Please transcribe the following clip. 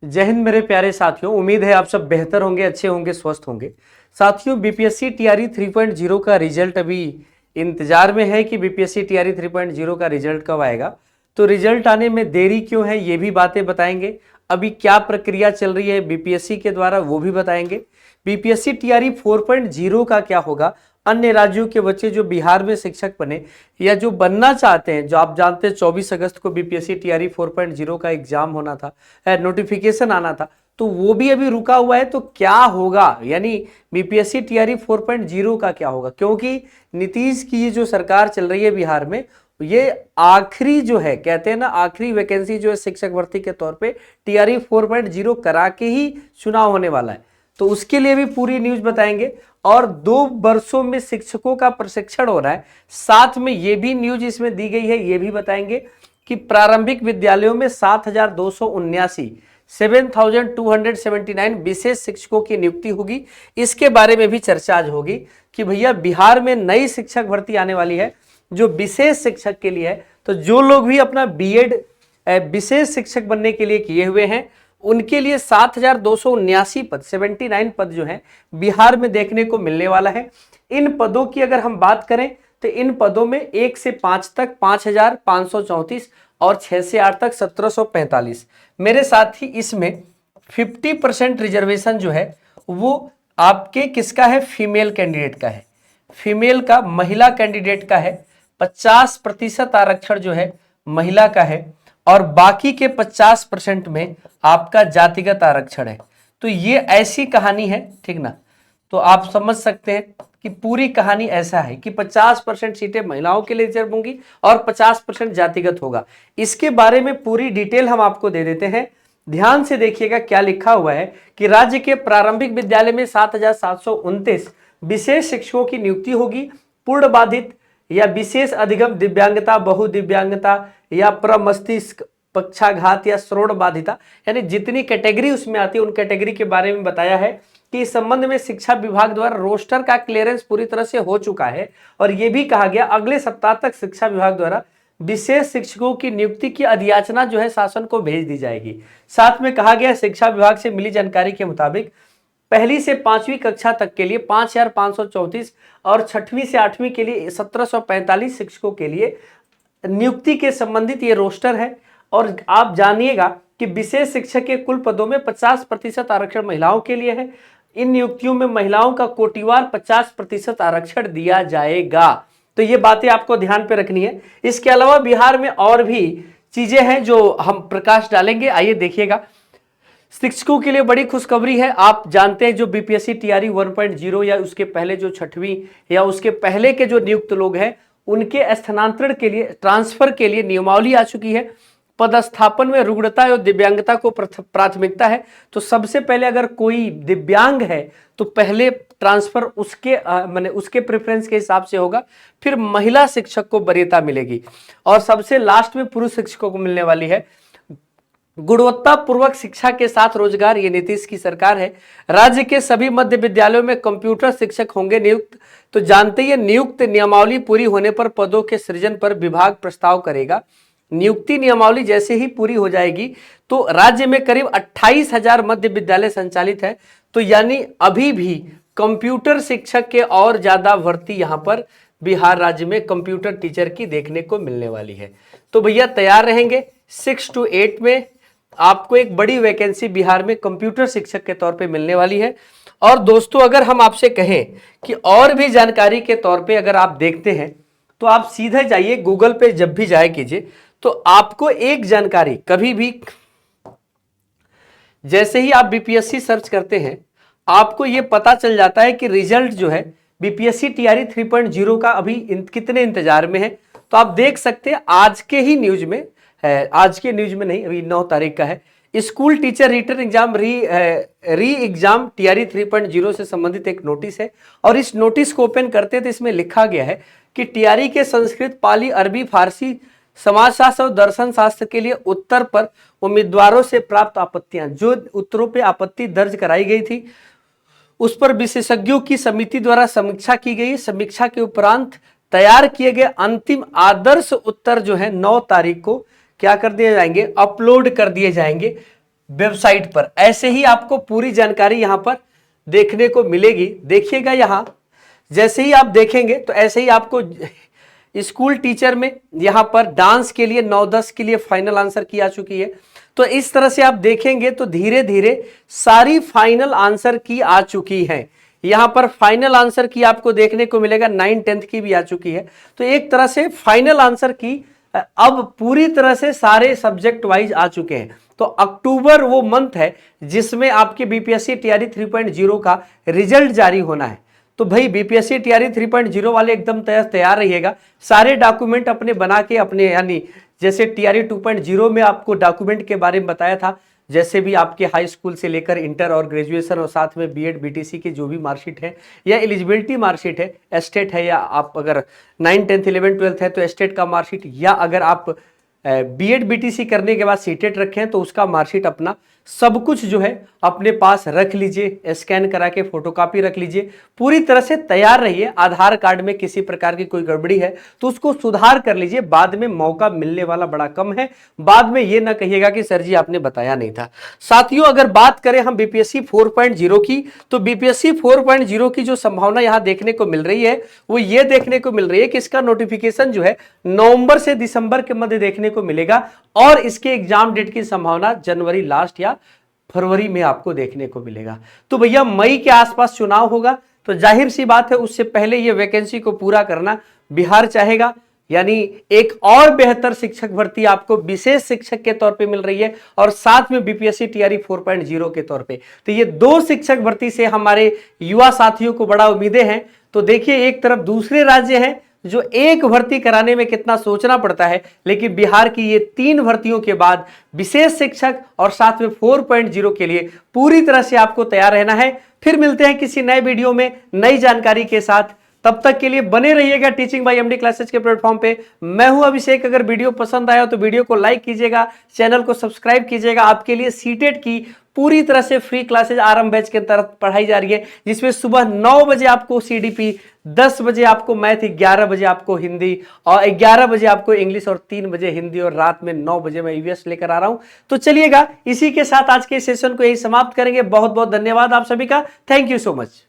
जय हिंद मेरे प्यारे साथियों, उम्मीद है आप सब बेहतर होंगे, अच्छे होंगे, स्वस्थ होंगे। साथियों, बीपीएससी टीआरई 3.0 का रिजल्ट अभी इंतजार में है कि बीपीएससी टीआरई 3.0 का रिजल्ट कब आएगा। तो रिजल्ट आने में देरी क्यों है ये भी बातें बताएंगे। अभी क्या प्रक्रिया चल रही है बीपीएससी के द्वारा वो भी बताएंगे। बीपीएससी टीआरई 4.0 का क्या होगा, अन्य राज्यों के बच्चे जो बिहार में शिक्षक बने या जो बनना चाहते हैं, जो आप जानते हैं 24 अगस्त को बीपीएससी टीआरई 4.0 का एग्जाम होना था, नोटिफिकेशन आना था, तो वो भी अभी रुका हुआ है। तो क्या होगा, यानी बीपीएससी टीआरई 4.0 का क्या होगा, क्योंकि नीतीश की ये जो सरकार चल रही है बिहार में, ये आखिरी जो है, कहते हैं ना, आखिरी वैकेंसी जो है शिक्षक भर्ती के तौर पे टीआरई 4.0 करा के ही चुनाव होने वाला है। तो उसके लिए भी पूरी न्यूज बताएंगे। और 2 वर्षों में शिक्षकों का प्रशिक्षण हो रहा है, साथ में ये भी न्यूज इसमें दी गई है, ये भी बताएंगे कि प्रारंभिक विद्यालयों में 7,279 विशेष शिक्षकों की नियुक्ति होगी। इसके बारे में भी चर्चा आज होगी कि भैया बिहार में नई शिक्षक भर्ती आने वाली है जो विशेष शिक्षक के लिए है। तो जो लोग भी अपना बीएड विशेष शिक्षक बनने के लिए किए हुए हैं, उनके लिए 7,279 पद, 79 पद जो है बिहार में देखने को मिलने वाला है। इन पदों की अगर हम बात करें तो इन पदों में 1 से 5 तक 5,534 और 6 से 8 तक 1,745। मेरे साथ ही इसमें 50% रिजर्वेशन जो है वो आपके किसका है, फीमेल कैंडिडेट का है, फीमेल का, महिला कैंडिडेट का है। 50% आरक्षण जो है महिला का है और बाकी के 50% में आपका जातिगत आरक्षण है। तो ये ऐसी कहानी है, ठीक ना। तो आप समझ सकते हैं कि पूरी कहानी ऐसा है कि 50% सीटें महिलाओं के लिए रिजर्व होंगी और 50% जातिगत होगा। इसके बारे में पूरी डिटेल हम आपको दे देते हैं। ध्यान से देखिएगा क्या लिखा हुआ है कि राज्य के प्रारंभिक विद्यालय में 7,729 विशेष शिक्षकों की नियुक्ति होगी। पूर्ण बाधित या विशेष अधिगम दिव्यांगता, बहुदिव्यांगता या प्रमस्तिष्क पक्षाघात या श्रवण बाधिता, यानी जितनी कैटेगरी उसमें आती है उन कैटेगरी के बारे में बताया है कि इस संबंध में शिक्षा विभाग द्वारा रोस्टर का क्लियरेंस पूरी तरह से हो चुका है। और यह भी कहा गया अगले सप्ताह तक शिक्षा विभाग द्वारा विशेष शिक्षकों की नियुक्ति की अधियाचना जो है शासन को भेज दी जाएगी। साथ में कहा गया शिक्षा विभाग से मिली जानकारी के मुताबिक पहली से 5वीं कक्षा तक के लिए 5,534 और 6वीं से 8वीं के लिए 1,745 शिक्षकों के लिए नियुक्ति के संबंधित ये रोस्टर है। और आप जानिएगा कि विशेष शिक्षक के कुल पदों में 50% आरक्षण महिलाओं के लिए है। इन नियुक्तियों में महिलाओं का कोटिवार 50% आरक्षण दिया जाएगा। तो ये बातें आपको ध्यान पे रखनी है। इसके अलावा बिहार में और भी चीजें हैं जो हम प्रकाश डालेंगे, आइए देखिएगा। शिक्षकों के लिए बड़ी खुशखबरी है। आप जानते हैं जो बीपीएससी टीआरई 1.0 या उसके पहले जो 6वीं या उसके पहले के जो नियुक्त लोग हैं उनके स्थानांतरण के लिए, ट्रांसफर के लिए नियमावली आ चुकी है। पदस्थापन में रुग्णता और दिव्यांगता को प्राथमिकता है। तो सबसे पहले अगर कोई दिव्यांग है तो पहले ट्रांसफर उसके माने उसके प्रेफरेंस के हिसाब से होगा, फिर महिला शिक्षक को वरीयता मिलेगी और सबसे लास्ट में पुरुष शिक्षकों को मिलने वाली है। गुणवत्ता पूर्वक शिक्षा के साथ रोजगार, ये नीतीश की सरकार है। राज्य के सभी मध्य विद्यालयों में कंप्यूटर शिक्षक होंगे नियुक्त। तो जानते हैं नियुक्त नियमावली पूरी होने पर पदों के सृजन पर विभाग प्रस्ताव करेगा। नियुक्ति नियमावली जैसे ही पूरी हो जाएगी तो राज्य में करीब 28,000 मध्य विद्यालय संचालित है। तो यानी अभी भी कंप्यूटर शिक्षक के और ज्यादा भर्ती यहां पर बिहार राज्य में कंप्यूटर टीचर की देखने को मिलने वाली है। तो भैया तैयार रहेंगे। 6 to 8 में आपको एक बड़ी वैकेंसी बिहार में कंप्यूटर शिक्षक के तौर पे मिलने वाली है। और दोस्तों, अगर हम आपसे कहें कि और भी जानकारी के तौर पे अगर आप देखते हैं तो आप सीधे जाइए गूगल पे, जब भी जाए कीजिए तो आपको एक जानकारी कभी भी, जैसे ही आप बीपीएससी सर्च करते हैं आपको यह पता चल जाता है कि रिजल्ट जो है बीपीएससी टीआरई 3.0 का अभी कितने इंतजार में है। तो आप देख सकते हैं आज के ही न्यूज में है, आज के न्यूज में नहीं, अभी 9 तारीख का है। स्कूल टीचर रिटर्न एग्जाम री एग्जाम टीआरई 3.0 से संबंधित एक नोटिस है। और इस नोटिस को ओपन करते तो इसमें लिखा गया है कि टीआरई के संस्कृत, पाली, अरबी, फारसी, समाजशास्त्र और दर्शन शास्त्र के लिए उत्तर पर उम्मीदवारों से प्राप्त आपत्तियां, जो उत्तरों पे आपत्ति दर्ज कराई गई थी, उस पर विशेषज्ञों की समिति द्वारा समीक्षा की गई। समीक्षा के उपरांत तैयार किए गए अंतिम आदर्श उत्तर जो है 9 तारीख को क्या कर दिए जाएंगे, अपलोड कर दिए जाएंगे वेबसाइट पर ऐसे ही आपको पूरी जानकारी यहां पर देखने को मिलेगी। देखिएगा यहां जैसे ही आप देखेंगे तो ऐसे ही आपको स्कूल टीचर में यहां पर डांस के लिए 9-10 के लिए फाइनल आंसर की आ चुकी है। तो इस तरह से आप देखेंगे तो धीरे धीरे सारी फाइनल आंसर की आ चुकी है। यहां पर फाइनल आंसर की आपको देखने को मिलेगा, 9-10 की भी आ चुकी है। तो एक तरह से फाइनल आंसर की अब पूरी तरह से सारे सब्जेक्ट वाइज आ चुके हैं। तो अक्टूबर वो मंथ है जिसमें आपके बीपीएससी टीआरई 3.0 का रिजल्ट जारी होना है। तो भाई बीपीएससी टीआरई 3.0 वाले एकदम तैयार रहिएगा, सारे डॉक्यूमेंट अपने बना के अपने, यानी जैसे टीआरई 2.0 में आपको डॉक्यूमेंट के बारे में बताया था, जैसे भी आपके हाई स्कूल से लेकर इंटर और ग्रेजुएशन और साथ में बीएड बीटीसी की जो भी मार्कशीट है या एलिजिबिलिटी मार्कशीट है, एस्टेट है, या आप अगर 9, 10, 11, 12 है तो एस्टेट का मार्कशीट, या अगर आप बीएड बीटीसी करने के बाद सीटेट रखे हैं तो उसका मार्कशीट अपना सब कुछ जो है अपने पास रख लीजिए, स्कैन करा के फोटोकॉपी रख लीजिए, पूरी तरह से तैयार रहिए। आधार कार्ड में किसी प्रकार की कोई गड़बड़ी है तो उसको सुधार कर लीजिए, बाद में मौका मिलने वाला बड़ा कम है। बाद में ये ना कहिएगा कि सर जी आपने बताया नहीं था। साथियों अगर बात करें हम बीपीएससी 4.0 की, तो बीपीएससी 4.0 की जो संभावना यहां देखने को मिल रही है वो ये देखने को मिल रही है कि इसका नोटिफिकेशन जो है नवंबर से दिसंबर के मध्य देखने को मिलेगा और इसके एग्जाम डेट की संभावना जनवरी लास्ट या फरवरी में आपको देखने को मिलेगा। तो भैया मई के आसपास चुनाव होगा, तो जाहिर सी बात है उससे पहले ये वैकेंसी को पूरा करना बिहार चाहेगा। यानी एक और बेहतर शिक्षक भर्ती आपको विशेष शिक्षक के तौर पे मिल रही है और साथ में बीपीएससी टीआरई 4.0 के तौर पे। तो ये दो शिक्षक भर्ती से हमारे युवा साथियों को बड़ा उम्मीदें हैं। तो देखिए एक तरफ दूसरे राज्य हैं जो एक भर्ती कराने में कितना सोचना पड़ता है, लेकिन बिहार की ये 3 भर्तियों के बाद विशेष शिक्षक और साथ में 4.0 के लिए पूरी तरह से आपको तैयार रहना है। फिर मिलते हैं किसी नए वीडियो में नई जानकारी के साथ, तब तक के लिए बने रहिएगा टीचिंग बाय एमडी क्लासेस के प्लेटफॉर्म पे। मैं हूं अभिषेक। अगर वीडियो पसंद आया तो वीडियो को लाइक कीजिएगा, चैनल को सब्सक्राइब कीजिएगा। आपके लिए सीटेट की पूरी तरह से फ्री क्लासेज आरंभ बैच के तहत पढ़ाई जा रही है, जिसमें सुबह 9 बजे आपको सीडीपी, 10 बजे आपको मैथ, 11 बजे आपको हिंदी और 11 बजे आपको इंग्लिश और 3 बजे हिंदी और रात में 9 बजे मैं ईवीएस लेकर आ रहा हूं। तो चलिएगा इसी के साथ आज के सेशन को यही समाप्त करेंगे। बहुत बहुत धन्यवाद आप सभी का। Thank you so much.